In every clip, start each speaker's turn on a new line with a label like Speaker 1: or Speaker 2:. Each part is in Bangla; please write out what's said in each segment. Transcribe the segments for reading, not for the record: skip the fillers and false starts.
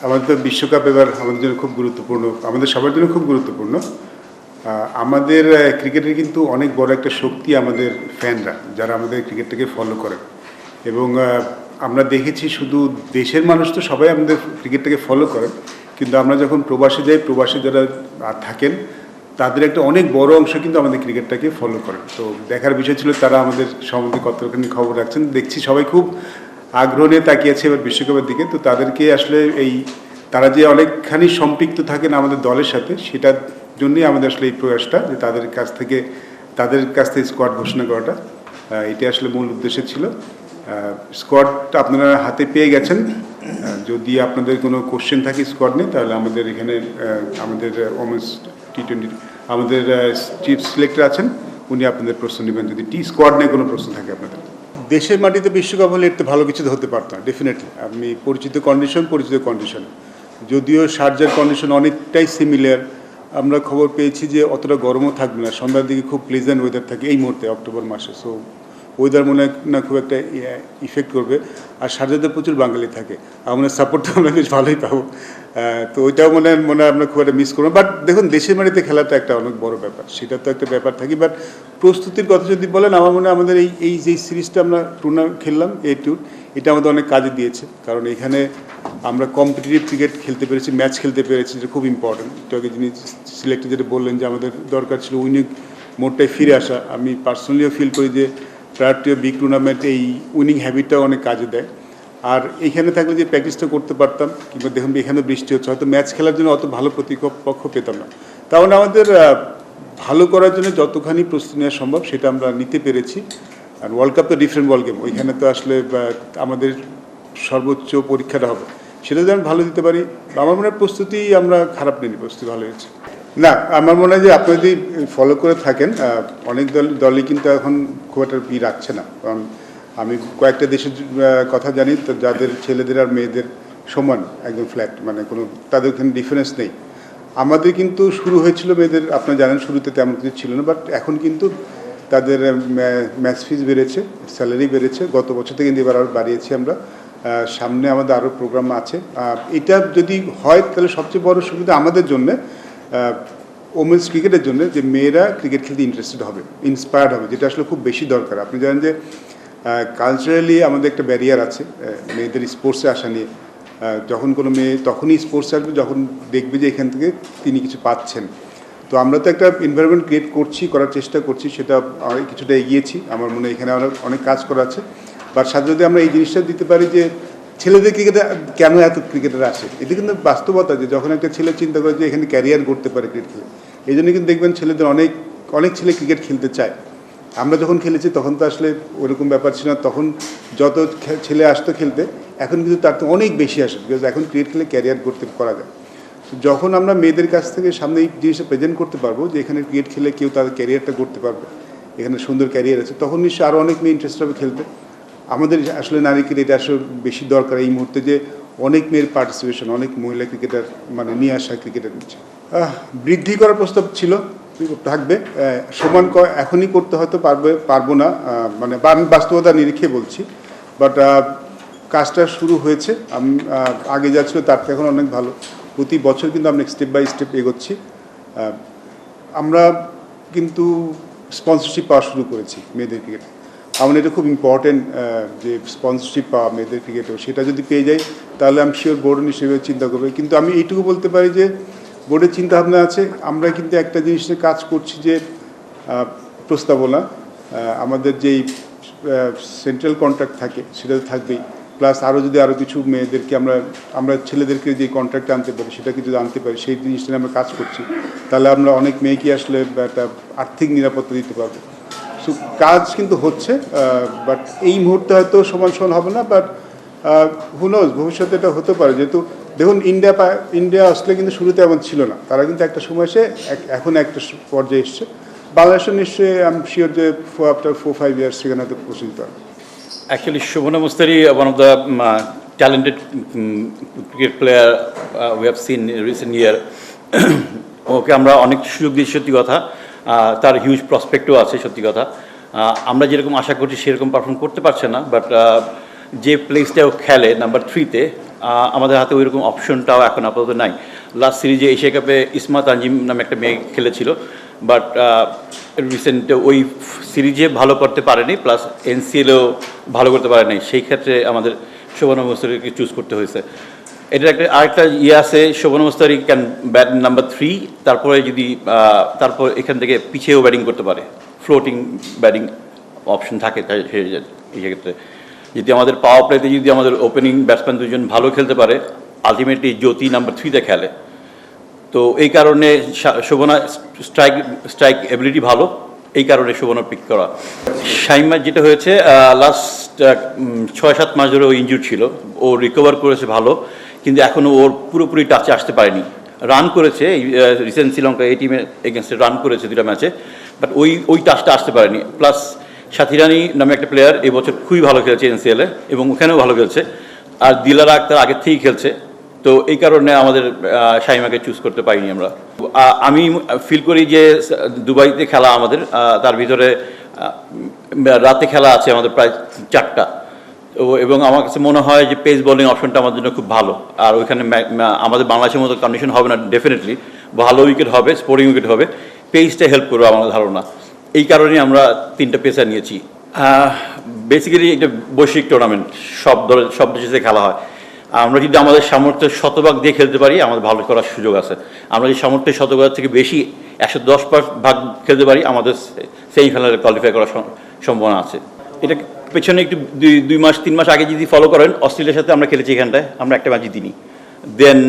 Speaker 1: আমাদের বিশ্বকাপ এবার আমাদের জন্য খুব গুরুত্বপূর্ণ, আমাদের সবার জন্য খুব গুরুত্বপূর্ণ। আমাদের ক্রিকেটের কিন্তু অনেক বড় একটা শক্তি আমাদের ফ্যানরা, যারা আমাদের ক্রিকেটটাকে ফলো করে। এবং আমরা দেখেছি শুধু দেশের মানুষ তো সবাই আমাদের ক্রিকেটটাকে ফলো করে, কিন্তু আমরা যখন প্রবাসে যাই, প্রবাসে যারা থাকেন তাদের একটা অনেক বড় অংশ কিন্তু আমাদের ক্রিকেটটাকে ফলো করে। তো দেখার বিষয় ছিল তারা আমাদের সম্বন্ধে কতখানি খবর রাখছেন। দেখছি সবাই খুব আগ্রহ নিয়ে তাকিয়েছে এবার বিশ্বকাপের দিকে। তো তাদেরকে আসলে তারা যে অনেকখানি সম্পৃক্ত থাকেন আমাদের দলের সাথে, সেটার জন্যই আমাদের আসলে এই প্রয়াসটা, যে তাদের কাছ থেকে স্কোয়াড ঘোষণা করাটা, এটা আসলে মূল উদ্দেশ্য ছিল। স্কোয়াডটা আপনারা হাতে পেয়ে গেছেন। যদি আপনাদের কোনো কোশ্চেন থাকে স্কোয়াড নিয়ে, তাহলে আমাদের এখানে আমাদের ওমেন্স টি20 আমাদের চিফ সিলেক্টর আছেন, উনি আপনাদের প্রশ্ন নেবেন যদি স্কোয়াড নিয়ে কোনো প্রশ্ন থাকে আপনাদের। দেশের মাটিতে বিশ্বকাপ হলে একটু ভালো কিছু হতে পারত না, ডেফিনেটলি। আমি পরিচিত কন্ডিশন, যদিও শারজার কন্ডিশন অনেকটাই সিমিলার। আমরা খবর পেয়েছি যে অতটা গরমও থাকবে না, সন্ধ্যার দিকে খুব প্লেজেন্ট ওয়েদার থাকে এই মুহূর্তে অক্টোবর মাসে। সো ওয়েদার মনে হয় না খুব একটা ইফেক্ট করবে। আর শারজাতে প্রচুর বাঙালি থাকে, আমাদের সাপোর্টটা আমরা বেশ ভালোই পাবো। তো ওইটাও মনে হয় আমরা খুব একটা মিস করবো। বাট দেখুন, দেশের মাটিতে খেলাটা একটা অনেক বড় ব্যাপার, সেটা তো একটা ব্যাপার থাকে। বাট প্রস্তুতির কথা যদি বলেন, আমার মনে হয় আমাদের এই যে সিরিজটা আমরা খেললাম ট্যুর, এটা আমাদের অনেক কাজে দিয়েছে। কারণ এখানে আমরা কম্পিটিটিভ ক্রিকেট খেলতে পেরেছি, ম্যাচ খেলতে পেরেছি, যেটা খুব ইম্পর্টেন্ট। এটাকে যিনি সিলেক্টর যেটা বললেন যে আমাদের দরকার ছিল উইনিং মোডটায় ফিরে আসা, আমি পার্সোনালিও ফিল করি যে প্রায়োর টু বিগ টুর্নামেন্ট এই উইনিং হ্যাবিটটাও অনেক কাজে দেয়। আর এইখানে থাকলে যে প্র্যাকটিসটা করতে পারতাম, কিংবা দেখুন এখানে বৃষ্টি হচ্ছে, হয়তো ম্যাচ খেলার জন্য অত ভালো প্রতিপক্ষ পেতাম না। তাহলে আমাদের ভালো করার জন্য যতখানি প্রস্তুতি নেওয়া সম্ভব সেটা আমরা নিতে পেরেছি। আর ওয়ার্ল্ড কাপ তো ডিফারেন্ট বল গেম, ওইখানে তো আসলে আমাদের সর্বোচ্চ পরীক্ষাটা হবে, সেটা যদি আমি ভালো দিতে পারি। আমার মনে হয় প্রস্তুতি আমরা খারাপ নিইনি, প্রস্তুতি ভালো হয়েছে। না, আমার মনে হয় যে আপনি যদি ফলো করে থাকেন, অনেক দলই কিন্তু এখন খুব একটা রাখছে না। কারণ আমি কয়েকটা দেশের কথা জানি, তো যাদের ছেলেদের আর মেয়েদের সমান একদম ফ্ল্যাট, মানে কোনো তাদের ওখানে ডিফারেন্স নেই। আমাদের কিন্তু শুরু হয়েছিল মেয়েদের, আপনারা জানেন শুরুতে তেমন কিছু ছিল না, বাট এখন কিন্তু তাদের ম্যাচ ফিস বেড়েছে, স্যালারি বেড়েছে, গত বছর থেকে কিন্তু এবার আরও বাড়িয়েছি আমরা। সামনে আমাদের আরও প্রোগ্রাম আছে। এটা যদি হয় তাহলে সবচেয়ে বড় সুবিধা আমাদের জন্যে, ওমেন্স ক্রিকেটের জন্য, যে মেয়েরা ক্রিকেট খেলতে ইন্টারেস্টেড হবে, ইন্সপায়ার্ড হবে, যেটা আসলে খুব বেশি দরকার। আপনি জানেন যে কালচারালি আমাদের একটা ব্যারিয়ার আছে মেয়েদের স্পোর্টসে আসা নিয়ে। যখন কোনো মেয়ে তখনই স্পোর্টসে আসবে যখন দেখবে যে এখান থেকে তিনি কিছু পাচ্ছেন। তো আমরা তো একটা এনভায়রনমেন্ট ক্রিয়েট করার চেষ্টা করছি, সেটা কিছুটা এগিয়েছি। আমার মনে হয় এখানে অনেক কাজ করা আছে। বাট সাথে যদি আমরা এই জিনিসটা দিতে পারি যে ছেলেদের ক্রিকেটে কেন এত ক্রিকেটার আসে, এটা কিন্তু বাস্তবতা যে যখন একটা ছেলে চিন্তা করে যে এখানে ক্যারিয়ার গড়তে পারে ক্রিকেট খেলে, এই জন্য কিন্তু দেখবেন ছেলেদের অনেক ছেলে ক্রিকেট খেলতে চায়। আমরা যখন খেলেছি তখন তো আসলে ওরকম ব্যাপার ছিল না, তখন যত ছেলে আসতো খেলতে, এখন কিন্তু তার তো অনেক বেশি আসে, বিকজ এখন ক্রিকেট খেলে ক্যারিয়ার করা যায়। যখন আমরা মেয়েদের কাছ থেকে সামনে এই জিনিসটা প্রেজেন্ট করতে পারবো যে এখানে ক্রিকেট খেলে কেউ তাদের ক্যারিয়ারটা করতে পারবে, এখানে সুন্দর ক্যারিয়ার আছে, তখন নিশ্চয়ই আরও অনেক মেয়ে ইন্টারেস্ট হবে খেলতে। আমাদের আসলে নারী ক্রিকেট এটা আসলে বেশি দরকার এই মুহূর্তে, যে অনেক মেয়ের পার্টিসিপেশন, অনেক মহিলা ক্রিকেটার মানে নিয়ে আসা ক্রিকেটের নিচ্ছে। বৃদ্ধি করার প্রস্তাব ছিল, থাকবে। সমান এখনই করতে হয়তো পারবো না, মানে বাস্তবতা নিরিখে বলছি। বাট কাজটা শুরু হয়েছে, আমি আগে যা ছিল তার থেকে এখন অনেক ভালো। প্রতি বছর কিন্তু আমরা স্টেপ বাই স্টেপ এগোচ্ছি। আমরা কিন্তু স্পন্সরশিপ পাওয়া শুরু করেছি মেয়েদের ক্রিকেটে। আমার এটা খুব ইম্পর্টেন্ট যে স্পন্সরশিপ পাওয়া মেয়েদের ক্রিকেটেও, সেটা যদি পেয়ে যাই তাহলে আমি শিওর বোর্ড হিসেবে চিন্তা করবে। কিন্তু আমি এইটুকু বলতে পারি যে বোর্ডের চিন্তাভাবনা আছে, আমরা কিন্তু একটা জিনিস নিয়ে কাজ করছি, যে প্রস্তাবনা আমাদের যেই সেন্ট্রাল কন্ট্রাক্ট থাকে সেটা থাকবেই, প্লাস আরও কিছু মেয়েদেরকে আমরা ছেলেদেরকে যে কন্ট্রাক্টে আনতে পারি, সেটাকে যদি আনতে পারি, সেই জিনিসটা নিয়ে আমরা কাজ করছি, তাহলে আমরা অনেক মেয়েকে আসলে একটা আর্থিক নিরাপত্তা দিতে পারবো। সো কাজ কিন্তু হচ্ছে, বাট এই মুহূর্তে হয়তো সমান হবে না, বাট হু নোজ, ভবিষ্যতে এটা হতে পারে। যেহেতু দেখুন ইন্ডিয়া অস্ট্রেলিয়া কিন্তু শুরুতে এমন ছিল না, তারা কিন্তু একটা সময় এসে এখন একটা পর্যায়ে এসছে। বাংলাদেশের নিশ্চয়ই আমি শিওর যে আফটার 4-5 ইয়ার্স সেখানে হয়তো পৌঁছে দিতে পারবে।
Speaker 2: Actually, Shubhana Mustari, one of the talented cricket player we have seen in recent year. ওকে আমরা অনেক সুযোগ দিয়েছি, সত্যি কথা। তার হিউজ প্রসপেক্টও আছে, সত্যি কথা। আমরা যেরকম আশা করছি সেরকম পারফর্ম করতে পারছে না, বাট যে প্লেসটাও খেলে নাম্বার 3-তে, আমাদের হাতে ওইরকম অপশনটাও এখন আপাতত নাই। লাস্ট সিরিজে এশিয়া কাপে ইসমা তানজিম নামে একটা মেয়ে খেলেছিল, বাট রিসেন্ট ওই সিরিজে ভালো করতে পারেনি, প্লাস এনসিএলেও ভালো করতে পারে নাই। সেই ক্ষেত্রে আমাদের শোভনা মুস্তারিকে চুজ করতে হয়েছে। এটার একটা আরেকটা আছে, শোভনা মুস্তারি ক্যান ব্যাট নাম্বার 3, তারপরে যদি তারপর এখান থেকে পিছিয়েও ব্যাটিং করতে পারে, ফ্লোটিং ব্যাটিং অপশন থাকে এই ক্ষেত্রে। যদি আমাদের পাওয়ার প্লেতে যদি আমাদের ওপেনিং ব্যাটসম্যান দুজন ভালো খেলতে পারে, আলটিমেটলি জ্যোতি নাম্বার 3-তে খেলে, তো এই কারণে শোভনা স্ট্রাইক এবিলিটি ভালো, এই কারণে শোভনা পিক করা। শাইমা যেটা হয়েছে, লাস্ট 6-7 মাস ধরে ও ইনজুর ছিল, ও রিকভার করেছে ভালো, কিন্তু এখনও ওর পুরোপুরি টাচে আসতে পারেনি। রান করেছে রিসেন্ট শ্রীলঙ্কা এই টিমের এগেনস্টে রান করেছে 2টা ম্যাচে, বাট ওই টাচটা আসতে পারেনি। প্লাস সাথী রানী নামে একটা প্লেয়ার এবছর খুবই ভালো খেলেছে এনসিএলে, এবং ওখানেও ভালো খেলছে, আর দিলারা আক্তার আগের থেকেই খেলছে, তো এই কারণে আমাদের শাইমাকে চুজ করতে পারিনি আমরা। আমি ফিল করি যে দুবাইতে খেলা আমাদের, তার ভিতরে রাতে খেলা আছে আমাদের প্রায় 4টা, এবং আমার কাছে মনে হয় যে পেস বোলিং অপশনটা আমাদের জন্য খুব ভালো। আর ওইখানে আমাদের বাংলাদেশের মতো কন্ডিশন হবে না, ডেফিনেটলি ভালো উইকেট হবে, স্পোর্টিং উইকেট হবে, পেসটা হেল্প করবে আমার ধারণা। এই কারণেই আমরা 3টা পেসার নিয়েছি। বেসিক্যালি এটা বৈশ্বিক টুর্নামেন্ট, সব দেশে খেলা হয়। আমরা যদি আমাদের সামর্থ্যের শতভাগ দিয়ে খেলতে পারি, আমাদের ভালো করার সুযোগ আছে। আমরা যদি সামর্থ্যের শতভাগ থেকে বেশি 110% খেলতে পারি, আমাদের সেমিফাইনালে কোয়ালিফাই করার সম্ভাবনা আছে। এটা পেছনে একটু 2-3 মাস আগে যদি ফলো করেন, অস্ট্রেলিয়ার সাথে আমরা খেলেছি, এখানটায় আমরা একটা ম্যাচ জিতিনি। দেন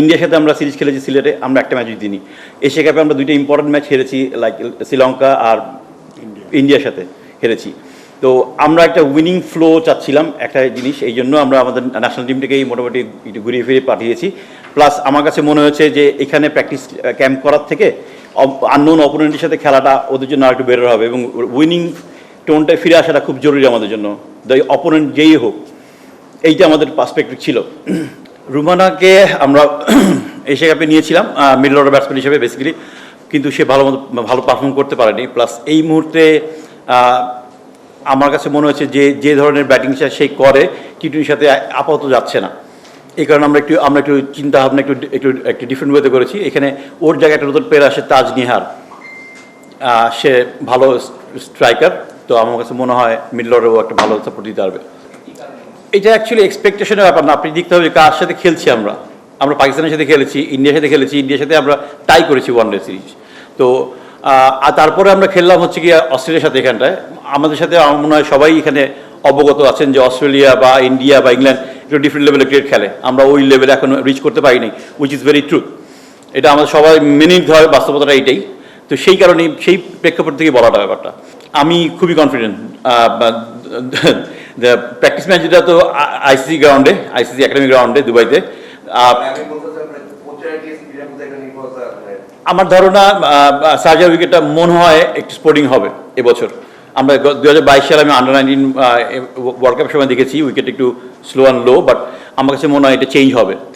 Speaker 2: ইন্ডিয়ার সাথে আমরা সিরিজ খেলেছি সিলেটে, আমরা একটা ম্যাচ জিতিনি। এশিয়া কাপে আমরা 2টা ইম্পর্টেন্ট ম্যাচ হেরেছি, লাইক শ্রীলঙ্কা আর ইন্ডিয়ার সাথে হেরেছি। তো আমরা একটা উইনিং ফ্লো চাচ্ছিলাম, একটা জিনিস, এই জন্য আমরা আমাদের ন্যাশনাল টিমটাকেই মোটামুটি একটু ঘুরিয়ে ফিরিয়ে পাঠিয়েছি। প্লাস আমার কাছে মনে হয়েছে যে এখানে প্র্যাকটিস ক্যাম্প করার থেকে আননোন অপোনেন্টের সাথে খেলাটা ওদের জন্য আরেকটু বেটার হবে, এবং উইনিং টোনটায় ফিরে আসাটা খুব জরুরি আমাদের জন্য, দ্য অপোনেন্ট যেই হোক। এইটা আমাদের পার্সপেক্টিভ ছিল। রুমানাকে আমরা এশিয়া কাপে নিয়েছিলাম মিডল অর্ডার ব্যাটসম্যান হিসেবে বেসিক্যালি, কিন্তু সে ভালো পারফর্ম করতে পারেনি। প্লাস এই মুহূর্তে আমার কাছে মনে হচ্ছে যে ধরনের ব্যাটিং সে করে টি-20 সাথে আপাতত যাচ্ছে না। এই কারণে আমরা একটু চিন্তা ভাবনা একটু ডিফারেন্ট ওয়েতে করেছি। এখানে ওর জায়গায় একটা নতুন প্লেয়ার আসে তাজ নিহার, সে ভালো স্ট্রাইকার, তো আমার কাছে মনে হয় মিডল অর্ডারও একটা ভালো সাপোর্ট দিতে পারবে। এটা অ্যাকচুয়ালি এক্সপেকটেশনের ব্যাপার না, আপনি দেখতে হবে কার সাথে খেলছি। আমরা পাকিস্তানের সাথে খেলেছি, ইন্ডিয়ার সাথে খেলেছি, ইন্ডিয়ার সাথে আমরা টাই করেছি ওয়ানডে সিরিজ। তো আর তারপরে আমরা খেললাম হচ্ছে কি অস্ট্রেলিয়ার সাথে। এখানটায় আমাদের সাথে আমার মনে হয় সবাই এখানে অবগত আছেন যে অস্ট্রেলিয়া বা ইন্ডিয়া বা ইংল্যান্ড একটু ডিফারেন্ট লেভেলে ক্রিকেট খেলে, আমরা ওই লেভেলে এখন রিচ করতে পারিনি, উইচ ইজ ভেরি ট্রুথ। এটা আমাদের সবাই মেনে নিতে হবে, বাস্তবতাটা এইটাই। তো সেই কারণেই সেই প্রেক্ষাপট থেকে বলাটা ব্যাপারটা। আমি খুবই কনফিডেন্ট। প্র্যাকটিস ম্যাচ যেটা তো আইসিসি একাডেমি গ্রাউন্ডে দুবাইতে। আমার ধারণা সার্জার উইকেটটা মনে হয় একটু স্পোর্টিং হবে এবছর। আমরা 2022 সালে আমি আন্ডার-19 ওয়ার্ল্ড কাপের সময় দেখেছি উইকেট একটু স্লো অ্যান্ড লো, বাট আমার কাছে মনে হয় এটা চেঞ্জ হবে।